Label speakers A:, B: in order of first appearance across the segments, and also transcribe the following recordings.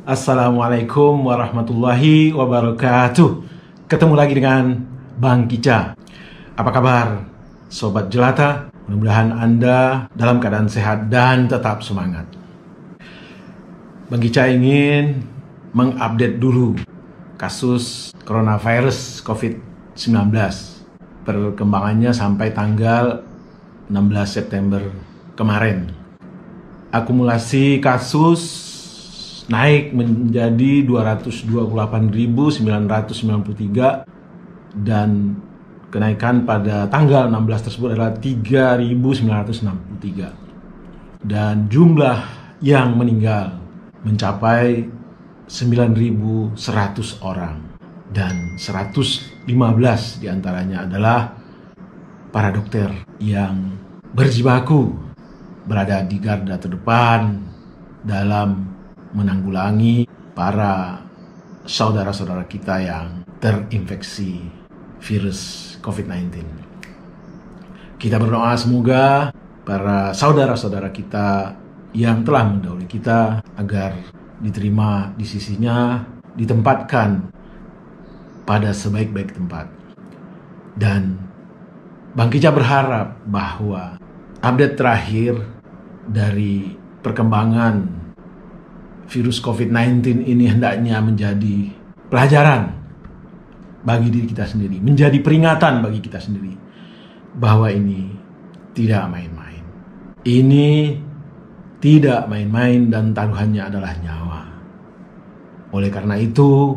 A: Assalamualaikum warahmatullahi wabarakatuh. Ketemu lagi dengan Bang Kica. Apa kabar Sobat Jelata? Mudah-mudahan Anda dalam keadaan sehat dan tetap semangat. Bang Kica ingin mengupdate dulu kasus coronavirus COVID-19. Perkembangannya sampai tanggal 16 September kemarin. Akumulasi kasus naik menjadi 228.993 dan kenaikan pada tanggal 16 tersebut adalah 3.963 dan jumlah yang meninggal mencapai 9.100 orang dan 115 diantaranya adalah para dokter yang berjibaku berada di garda terdepan dalam menanggulangi para saudara-saudara kita yang terinfeksi virus COVID-19. Kita berdoa semoga para saudara-saudara kita yang telah mendahului kita agar diterima di sisinya, ditempatkan pada sebaik-baik tempat. Dan Bang Kica berharap bahwa update terakhir dari perkembangan virus COVID-19 ini hendaknya menjadi pelajaran bagi diri kita sendiri, menjadi peringatan bagi kita sendiri bahwa ini tidak main-main. Ini tidak main-main dan taruhannya adalah nyawa. Oleh karena itu,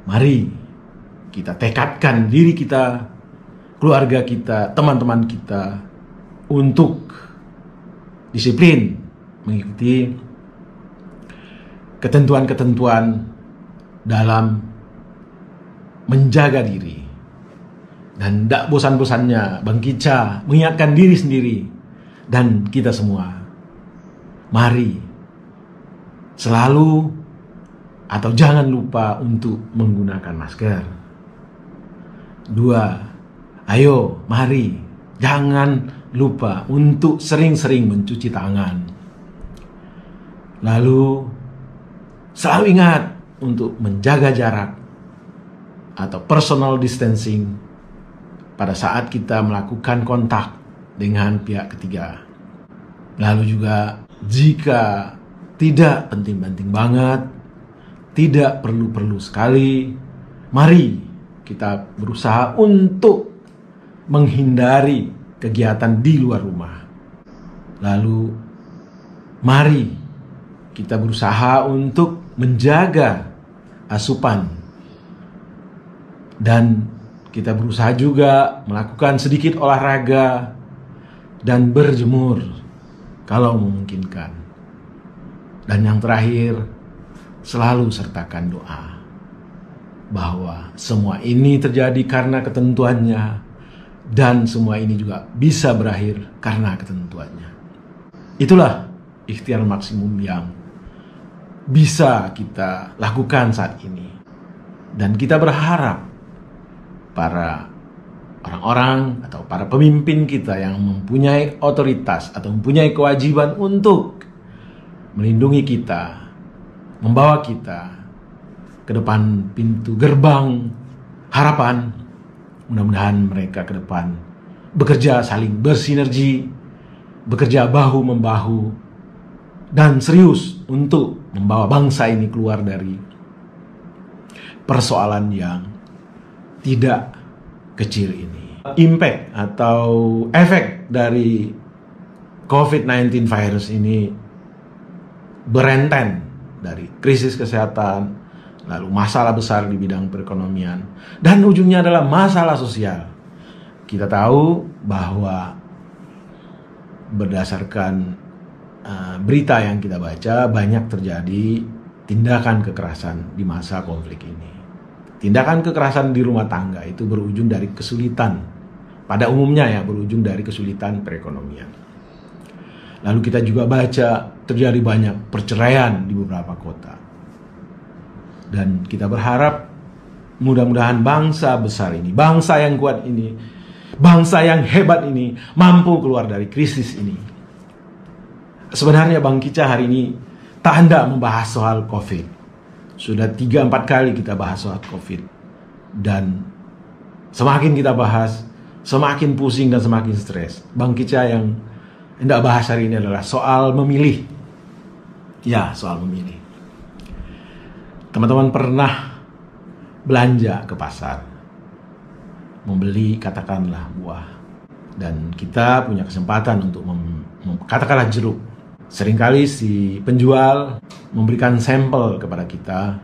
A: mari kita tekadkan diri kita, keluarga kita, teman-teman kita untuk disiplin mengikuti ketentuan-ketentuan dalam menjaga diri. Dan tidak bosan-bosannya Bang Kica mengingatkan diri sendiri dan kita semua. Mari selalu atau jangan lupa untuk menggunakan masker. 2. Ayo, mari jangan lupa untuk sering-sering mencuci tangan. Lalu selalu ingat untuk menjaga jarak atau personal distancing pada saat kita melakukan kontak dengan pihak ketiga. Lalu juga jika tidak penting-penting banget, tidak perlu-perlu sekali, mari kita berusaha untuk menghindari kegiatan di luar rumah. Lalu mari kita berusaha untuk menjaga asupan dan kita berusaha juga melakukan sedikit olahraga dan berjemur kalau memungkinkan. Dan yang terakhir, selalu sertakan doa bahwa semua ini terjadi karena ketentuannya dan semua ini juga bisa berakhir karena ketentuannya. Itulah ikhtiar maksimum yang bisa kita lakukan saat ini. Dan kita berharap para orang-orang atau para pemimpin kita yang mempunyai otoritas atau mempunyai kewajiban untuk melindungi kita, membawa kita ke depan pintu gerbang harapan, mudah-mudahan mereka ke depan bekerja saling bersinergi, bekerja bahu-membahu, dan serius untuk membawa bangsa ini keluar dari persoalan yang tidak kecil ini. Impact atau efek dari COVID-19 virus ini berenten dari krisis kesehatan, lalu masalah besar di bidang perekonomian, dan ujungnya adalah masalah sosial. Kita tahu bahwa berdasarkan berita yang kita baca, banyak terjadi tindakan kekerasan di masa konflik ini. Tindakan kekerasan di rumah tangga itu berujung dari kesulitan, pada umumnya ya berujung dari kesulitan perekonomian. Lalu kita juga baca terjadi banyak perceraian di beberapa kota. Dan kita berharap mudah-mudahan bangsa besar ini, bangsa yang kuat ini, bangsa yang hebat ini mampu keluar dari krisis ini. Sebenarnya Bang Kica hari ini tak hendak membahas soal COVID. Sudah 3-4 kali kita bahas soal COVID. Dan semakin kita bahas, semakin pusing dan semakin stres. Bang Kica yang hendak bahas hari ini adalah soal memilih. Ya, soal memilih. Teman-teman pernah belanja ke pasar, membeli katakanlah buah, dan kita punya kesempatan untuk katakanlah jeruk. Seringkali si penjual memberikan sampel kepada kita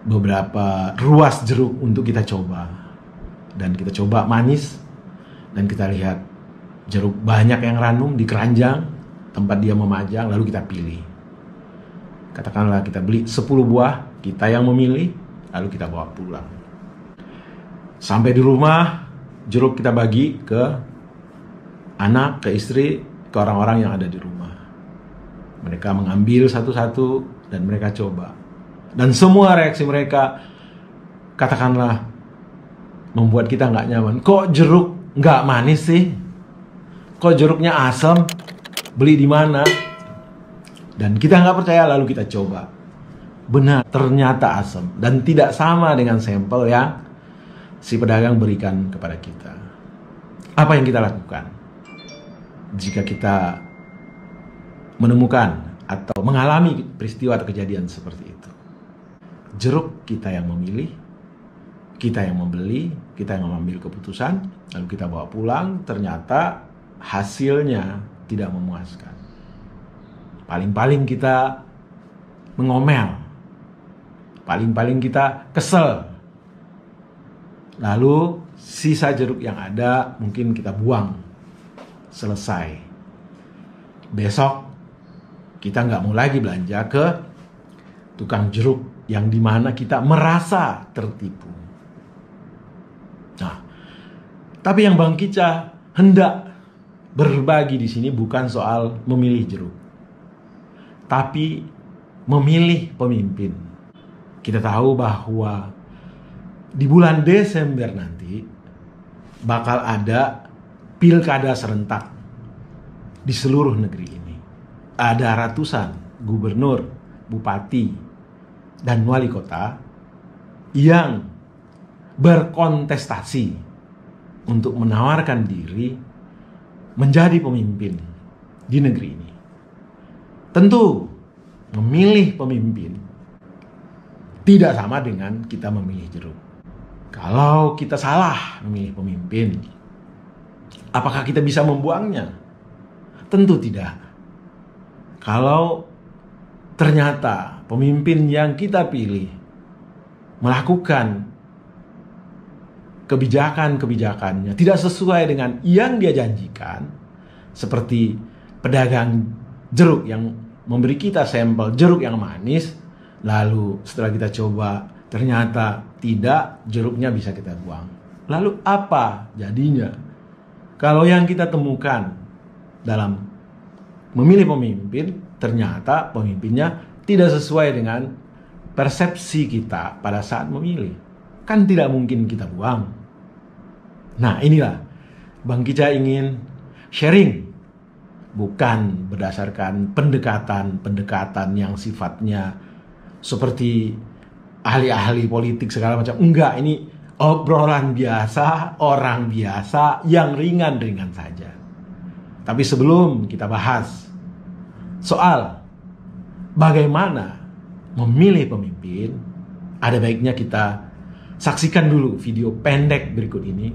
A: beberapa ruas jeruk untuk kita coba. Dan kita coba manis, dan kita lihat jeruk banyak yang ranum di keranjang tempat dia memajang, lalu kita pilih. Katakanlah kita beli 10 buah, kita yang memilih, lalu kita bawa pulang. Sampai di rumah, jeruk kita bagi ke anak, ke istri, ke orang-orang yang ada di rumah. Mereka mengambil satu-satu dan mereka coba. Dan semua reaksi mereka, katakanlah, membuat kita nggak nyaman. Kok jeruk nggak manis sih? Kok jeruknya asam? Beli di mana? Dan kita nggak percaya, lalu kita coba. Benar, ternyata asam. Dan tidak sama dengan sampel yang si pedagang berikan kepada kita. Apa yang kita lakukan jika kita menemukan atau mengalami peristiwa atau kejadian seperti itu? Jeruk kita yang memilih, kita yang membeli, kita yang mengambil keputusan, lalu kita bawa pulang, ternyata hasilnya tidak memuaskan. Paling-paling kita mengomel, paling-paling kita kesel. Lalu sisa jeruk yang ada mungkin kita buang. Selesai. Besok kita nggak mau lagi belanja ke tukang jeruk yang dimana kita merasa tertipu. Nah, tapi yang Bang Kica hendak berbagi di sini bukan soal memilih jeruk, tapi memilih pemimpin. Kita tahu bahwa di bulan Desember nanti bakal ada pilkada serentak di seluruh negeri ini. Ada ratusan gubernur, bupati, dan wali kota yang berkontestasi untuk menawarkan diri menjadi pemimpin di negeri ini. Tentu memilih pemimpin tidak sama dengan kita memilih jeruk. Kalau kita salah memilih pemimpin, apakah kita bisa membuangnya? Tentu tidak. Kalau ternyata pemimpin yang kita pilih melakukan kebijakan-kebijakannya tidak sesuai dengan yang dia janjikan, seperti pedagang jeruk yang memberi kita sampel jeruk yang manis, lalu setelah kita coba ternyata tidak, jeruknya bisa kita buang. Lalu apa jadinya? Kalau yang kita temukan dalam memilih pemimpin, ternyata pemimpinnya tidak sesuai dengan persepsi kita pada saat memilih, kan tidak mungkin kita buang. Nah, inilah Bang Kica ingin sharing, bukan berdasarkan pendekatan yang sifatnya seperti ahli-ahli politik segala macam. Enggak, ini obrolan biasa, orang biasa yang ringan-ringan saja. Tapi sebelum kita bahas soal bagaimana memilih pemimpin, ada baiknya kita saksikan dulu video pendek berikut ini.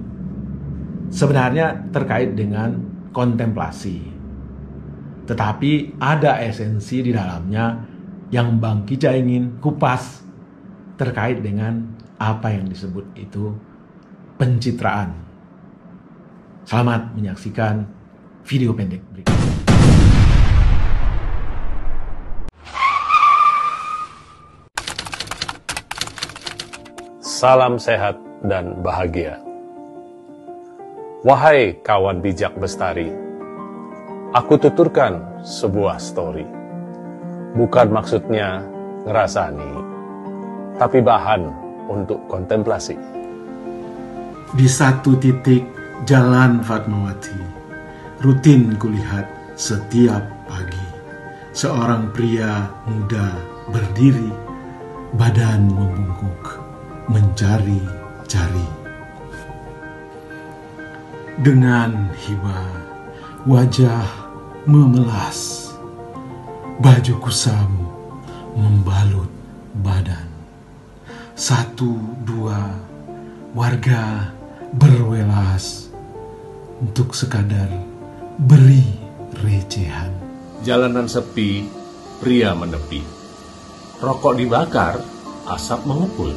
A: Sebenarnya terkait dengan kontemplasi, tetapi ada esensi di dalamnya yang Bang Kica ingin kupas terkait dengan apa yang disebut itu pencitraan. Selamat menyaksikan video pendek berikut.
B: Salam sehat dan bahagia. Wahai kawan bijak bestari, aku tuturkan sebuah story. Bukan maksudnya ngerasani, tapi bahan untuk kontemplasi.
A: Di satu titik jalan Fatmawati, rutin kulihat setiap pagi seorang pria muda berdiri badan membungkuk mencari-cari. Dengan hibah wajah memelas, baju kusam membalut badan. 1, 2 warga berwelas untuk sekadar beri recehan.
B: Jalanan sepi, pria menepi. Rokok dibakar, asap mengepul.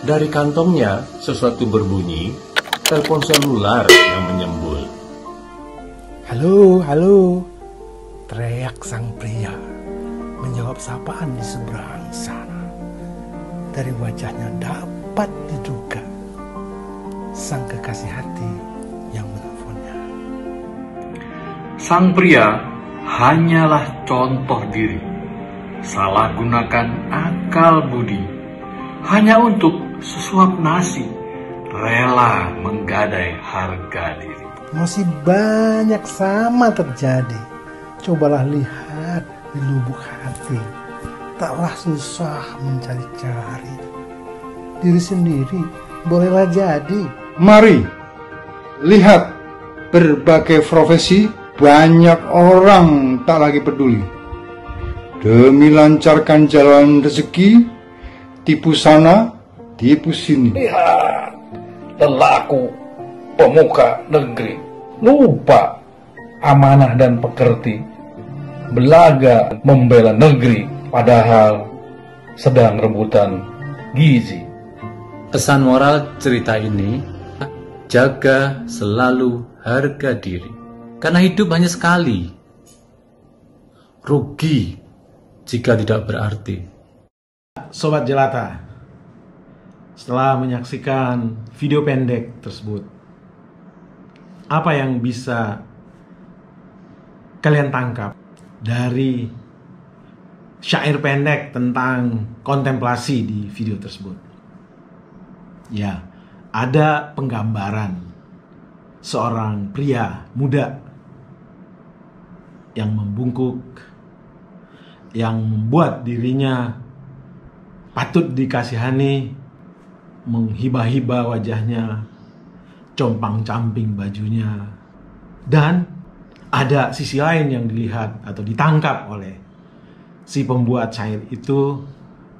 B: Dari kantongnya sesuatu berbunyi, telepon selular yang menyembul.
C: Halo, halo, teriak sang pria, menjawab sapaan di seberang sana. Dari wajahnya dapat diduga sang kekasih hati yang menelponnya.
D: Sang pria hanyalah contoh diri, salah gunakan akal budi, hanya untuk sesuap nasi, rela menggadai harga diri.
C: Masih banyak sama terjadi. Cobalah lihat di lubuk hati. Taklah susah mencari-cari. Diri sendiri bolehlah jadi.
E: Mari, lihat berbagai profesi, banyak orang tak lagi peduli. Demi lancarkan jalan rezeki, tipu sana, tipu sini.
D: Lihat, lelaku pemuka negeri, lupa amanah dan pekerti, belaga membela negeri, padahal sedang rebutan gizi.
F: Pesan moral cerita ini, jaga selalu harga diri. Karena hidup hanya sekali. Rugi jika tidak berarti.
A: Sobat Jelata, setelah menyaksikan video pendek tersebut, apa yang bisa kalian tangkap dari syair pendek tentang kontemplasi di video tersebut? Ya, ada penggambaran seorang pria muda yang membungkuk, yang membuat dirinya patut dikasihani, menghibah-hibah wajahnya, compang-camping bajunya. Dan ada sisi lain yang dilihat atau ditangkap oleh si pembuat syair itu,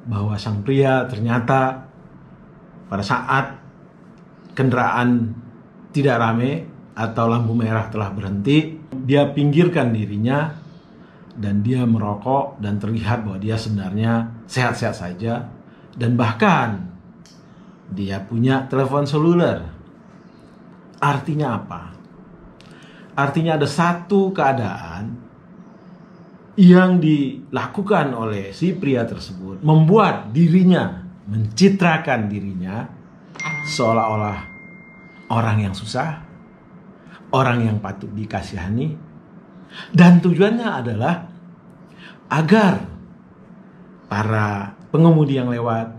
A: bahwa sang pria ternyata pada saat kendaraan tidak ramai atau lampu merah telah berhenti, dia pinggirkan dirinya dan dia merokok, dan terlihat bahwa dia sebenarnya sehat-sehat saja, dan bahkan dia punya telepon seluler. Artinya apa? Artinya ada satu keadaan yang dilakukan oleh si pria tersebut, membuat dirinya, mencitrakan dirinya seolah-olah orang yang susah, orang yang patut dikasihani, dan tujuannya adalah agar para pengemudi yang lewat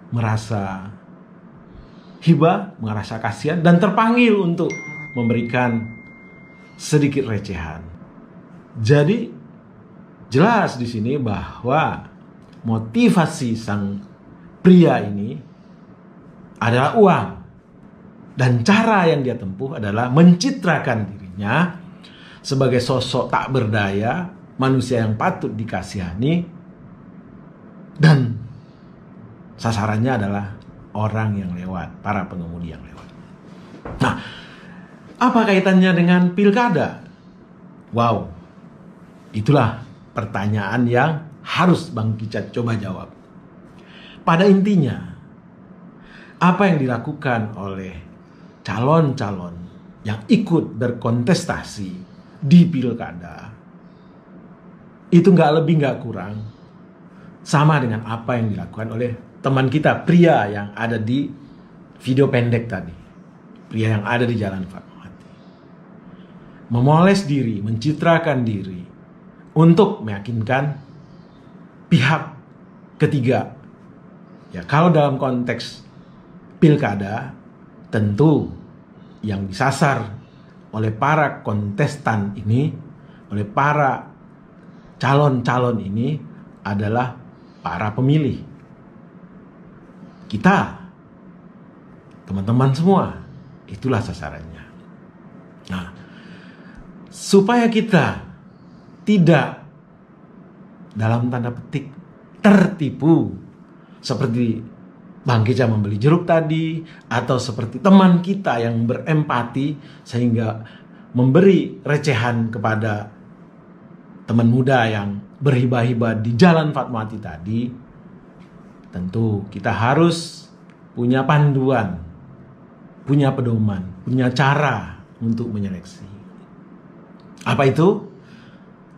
A: merasa hibah, merasa kasihan, dan terpanggil untuk memberikan sedikit recehan. Jadi jelas di sini bahwa motivasi sang pria ini adalah uang, dan cara yang dia tempuh adalah mencitrakan dirinya sebagai sosok tak berdaya, manusia yang patut dikasihani, dan sasarannya adalah orang yang lewat, para pengemudi yang lewat. Nah, apa kaitannya dengan pilkada? Wow, itulah pertanyaan yang harus Bang Kichat coba jawab. Pada intinya, apa yang dilakukan oleh calon-calon yang ikut berkontestasi di pilkada itu nggak lebih nggak kurang sama dengan apa yang dilakukan oleh teman kita pria yang ada di video pendek tadi, pria yang ada di Jalan Fatmawati. Memoles diri, mencitrakan diri untuk meyakinkan pihak ketiga. Ya, kalau dalam konteks pilkada, tentu yang disasar oleh para kontestan ini, oleh para calon-calon ini adalah para pemilih. Kita, teman-teman semua, itulah sasarannya. Nah, supaya kita tidak dalam tanda petik tertipu seperti Bang Keja membeli jeruk tadi, atau seperti teman kita yang berempati sehingga memberi recehan kepada teman muda yang berhibah-hibah di Jalan Fatmawati tadi. Tentu kita harus punya panduan, punya pedoman, punya cara untuk menyeleksi. Apa itu?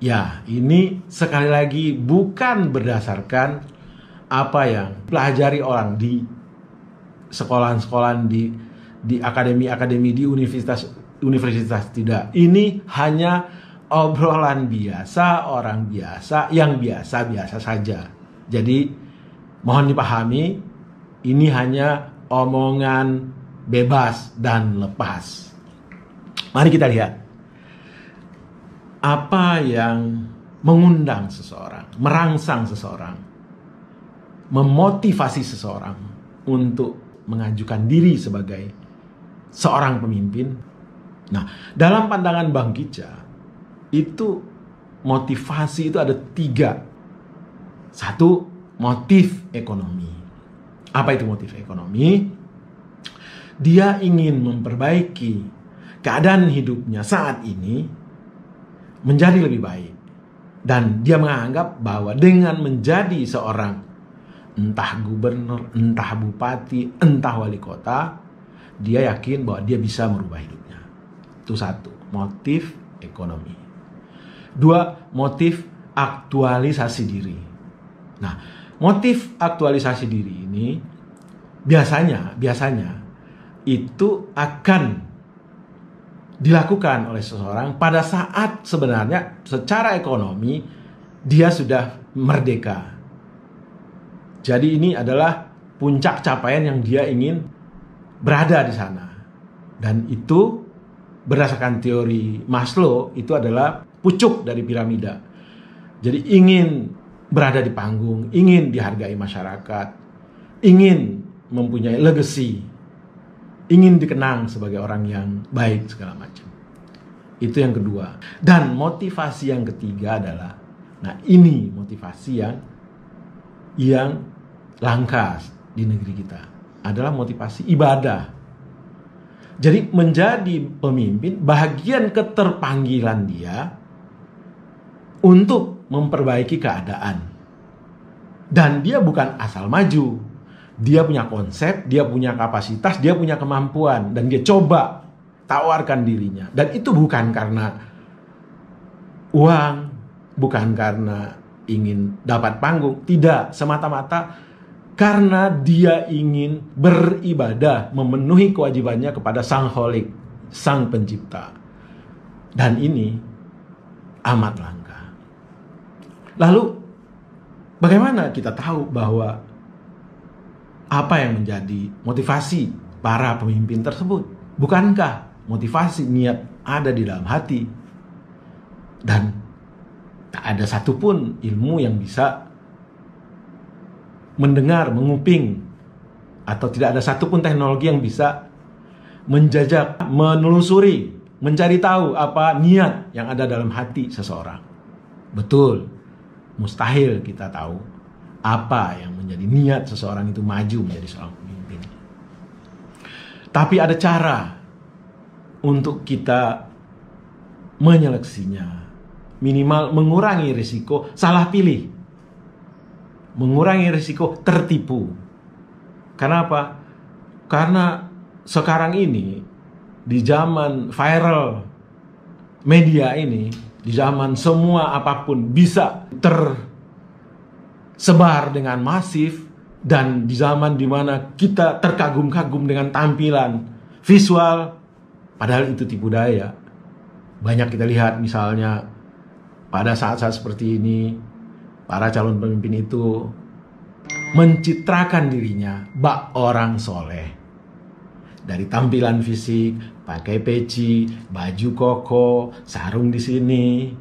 A: Ya, ini sekali lagi bukan berdasarkan apa yang pelajari orang di sekolah-sekolah, di akademi-akademi, di universitas tidak. Ini hanya obrolan biasa, orang biasa yang biasa-biasa saja. Jadi mohon dipahami, ini hanya omongan bebas dan lepas. Mari kita lihat apa yang mengundang seseorang, merangsang seseorang, memotivasi seseorang untuk mengajukan diri sebagai seorang pemimpin. Nah, dalam pandangan Bang Keja, itu motivasi itu ada 3. 1, motif ekonomi. Apa itu motif ekonomi? Dia ingin memperbaiki keadaan hidupnya saat ini menjadi lebih baik. Dan dia menganggap bahwa dengan menjadi seorang entah gubernur, entah bupati, entah wali kota, dia yakin bahwa dia bisa merubah hidupnya. Itu 1, motif ekonomi. 2, motif aktualisasi diri. Nah, motif aktualisasi diri ini biasanya itu akan dilakukan oleh seseorang pada saat sebenarnya secara ekonomi dia sudah merdeka. Jadi ini adalah puncak capaian yang dia ingin berada di sana. Dan itu berdasarkan teori Maslow itu adalah pucuk dari piramida. Jadi ingin berada di panggung, ingin dihargai masyarakat, ingin mempunyai legacy, ingin dikenang sebagai orang yang baik segala macam. Itu yang kedua. Dan motivasi yang ketiga adalah, nah ini motivasi yang langka di negeri kita, adalah motivasi ibadah. Jadi menjadi pemimpin bagian keterpanggilan dia untuk memperbaiki keadaan. Dan dia bukan asal maju. Dia punya konsep, dia punya kapasitas, dia punya kemampuan, dan dia coba tawarkan dirinya. Dan itu bukan karena uang, bukan karena ingin dapat panggung, tidak, semata-mata karena dia ingin beribadah, memenuhi kewajibannya kepada Sang Kholik, Sang Pencipta. Dan ini amat langka. Lalu bagaimana kita tahu bahwa apa yang menjadi motivasi para pemimpin tersebut? Bukankah motivasi niat ada di dalam hati? Dan tak ada satupun ilmu yang bisa mendengar, menguping, atau tidak ada satupun teknologi yang bisa menjajak, menelusuri, mencari tahu apa niat yang ada dalam hati seseorang. Betul, mustahil kita tahu apa yang menjadi niat seseorang itu maju menjadi seorang pemimpin. Tapi ada cara untuk kita menyeleksinya, minimal mengurangi risiko salah pilih, mengurangi risiko tertipu. Kenapa? Karena sekarang ini di zaman viral media ini, di zaman semua apapun bisa tersebar dengan masif, dan di zaman dimana kita terkagum-kagum dengan tampilan visual, padahal itu tipu daya. Banyak kita lihat misalnya pada saat-saat seperti ini, para calon pemimpin itu mencitrakan dirinya bak orang soleh. Dari tampilan fisik, pakai peci, baju koko, sarung di sini,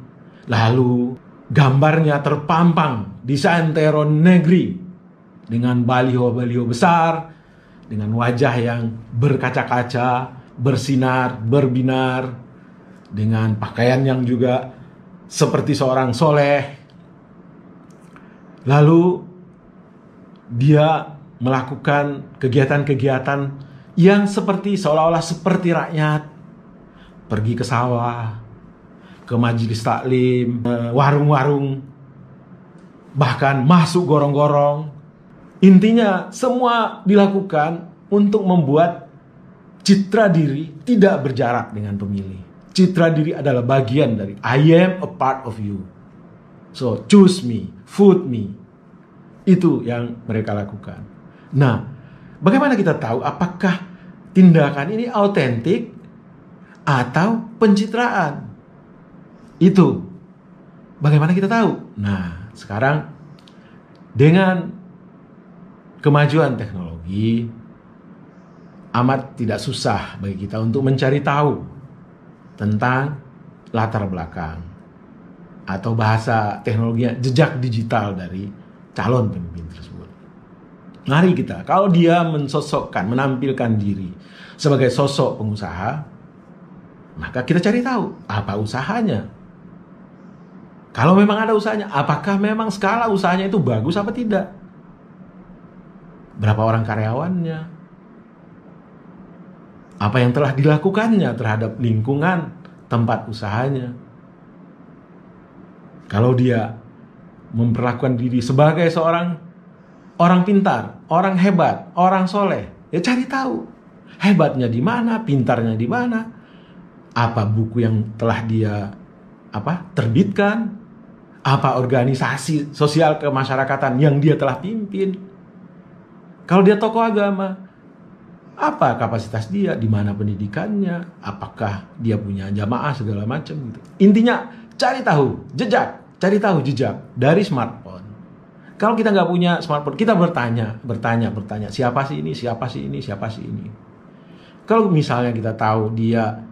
A: lalu gambarnya terpampang di santero negeri dengan baliho-baliho besar, dengan wajah yang berkaca-kaca, bersinar, berbinar, dengan pakaian yang juga seperti seorang soleh. Lalu dia melakukan kegiatan-kegiatan yang seperti seolah-olah seperti rakyat, pergi ke sawah, ke majelis taklim, warung-warung, bahkan masuk gorong-gorong. Intinya semua dilakukan untuk membuat citra diri tidak berjarak dengan pemilih. Citra diri adalah bagian dari I am a part of you. So choose me, vote me. Itu yang mereka lakukan. Nah, bagaimana kita tahu apakah tindakan ini autentik atau pencitraan? Itu bagaimana kita tahu? Nah, sekarang dengan kemajuan teknologi amat tidak susah bagi kita untuk mencari tahu tentang latar belakang atau bahasa teknologinya jejak digital dari calon pemimpin tersebut. Mari kita, kalau dia mensosokkan, menampilkan diri sebagai sosok pengusaha, maka kita cari tahu apa usahanya. Kalau memang ada usahanya, apakah memang skala usahanya itu bagus apa tidak? Berapa orang karyawannya? Apa yang telah dilakukannya terhadap lingkungan tempat usahanya? Kalau dia memperlakukan diri sebagai seorang orang pintar, orang hebat, orang soleh, ya cari tahu hebatnya di mana, pintarnya di mana, apa buku yang telah dia terbitkan, apa organisasi sosial kemasyarakatan yang dia telah pimpin. Kalau dia tokoh agama, apa kapasitas dia, di mana pendidikannya, apakah dia punya jamaah segala macam gitu. Intinya cari tahu jejak dari smartphone. Kalau kita nggak punya smartphone, kita bertanya, siapa sih ini? Kalau misalnya kita tahu dia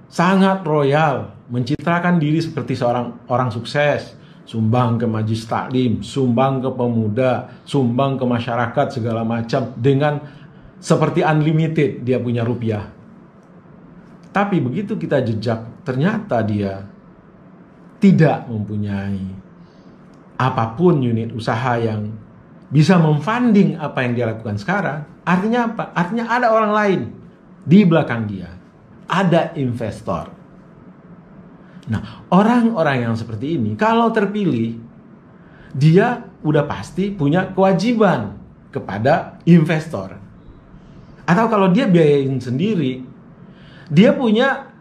A: sangat royal, mencitrakan diri seperti seorang orang sukses, sumbang ke majelis taklim, sumbang ke pemuda, sumbang ke masyarakat segala macam, dengan seperti unlimited dia punya rupiah. Tapi begitu kita jejak, ternyata dia tidak mempunyai apapun unit usaha yang bisa memfunding apa yang dia lakukan sekarang. Artinya apa? Artinya ada orang lain di belakang dia. Ada investor. Nah, orang-orang yang seperti ini kalau terpilih, dia udah pasti punya kewajiban kepada investor. Atau kalau dia biayain sendiri, dia punya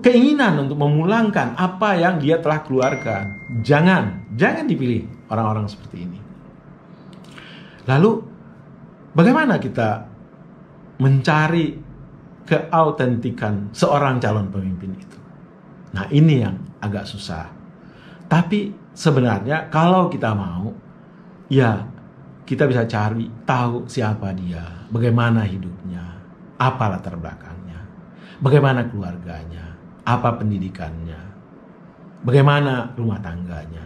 A: keinginan untuk memulangkan apa yang dia telah keluarkan. Jangan dipilih orang-orang seperti ini. Lalu bagaimana kita mencari keautentikan seorang calon pemimpin itu? Nah, ini yang agak susah. Tapi sebenarnya kalau kita mau, ya kita bisa cari tahu siapa dia, bagaimana hidupnya, apa latar belakangnya, bagaimana keluarganya, apa pendidikannya, bagaimana rumah tangganya,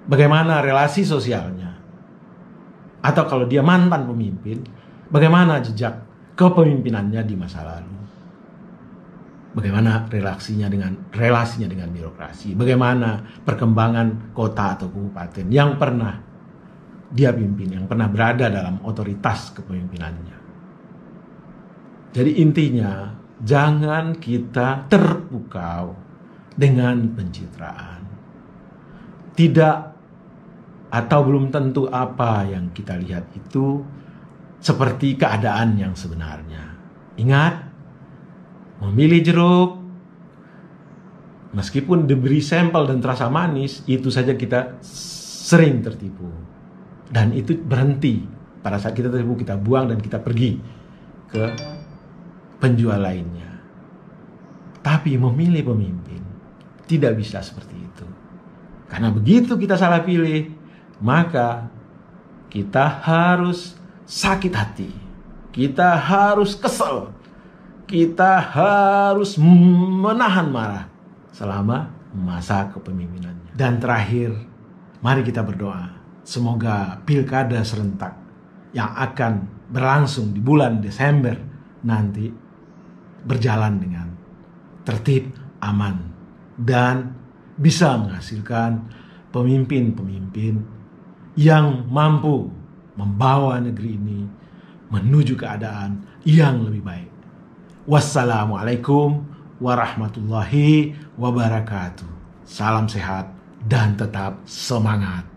A: bagaimana relasi sosialnya. Atau kalau dia mantan pemimpin, bagaimana jejak kepemimpinannya di masa lalu. Bagaimana relasinya dengan birokrasi, bagaimana perkembangan kota atau kabupaten yang pernah dia pimpin, yang pernah berada dalam otoritas kepemimpinannya. Jadi intinya, jangan kita terpukau dengan pencitraan. Tidak atau belum tentu apa yang kita lihat itu seperti keadaan yang sebenarnya. Ingat, memilih jeruk, meskipun diberi sampel dan terasa manis, itu saja kita sering tertipu. Dan itu berhenti. Pada saat kita tertipu, kita buang dan kita pergi ke penjual lainnya. Tapi memilih pemimpin tidak bisa seperti itu. Karena begitu kita salah pilih, maka kita harus sakit hati. Kita harus kesel. Kita harus menahan marah selama masa kepemimpinannya. Dan terakhir, Mari kita berdoa, semoga pilkada serentak yang akan berlangsung di bulan Desember nanti berjalan dengan tertib, aman, dan bisa menghasilkan pemimpin-pemimpin yang mampu membawa negeri ini menuju keadaan yang lebih baik. Wassalamualaikum warahmatullahi wabarakatuh. Salam sehat dan tetap semangat.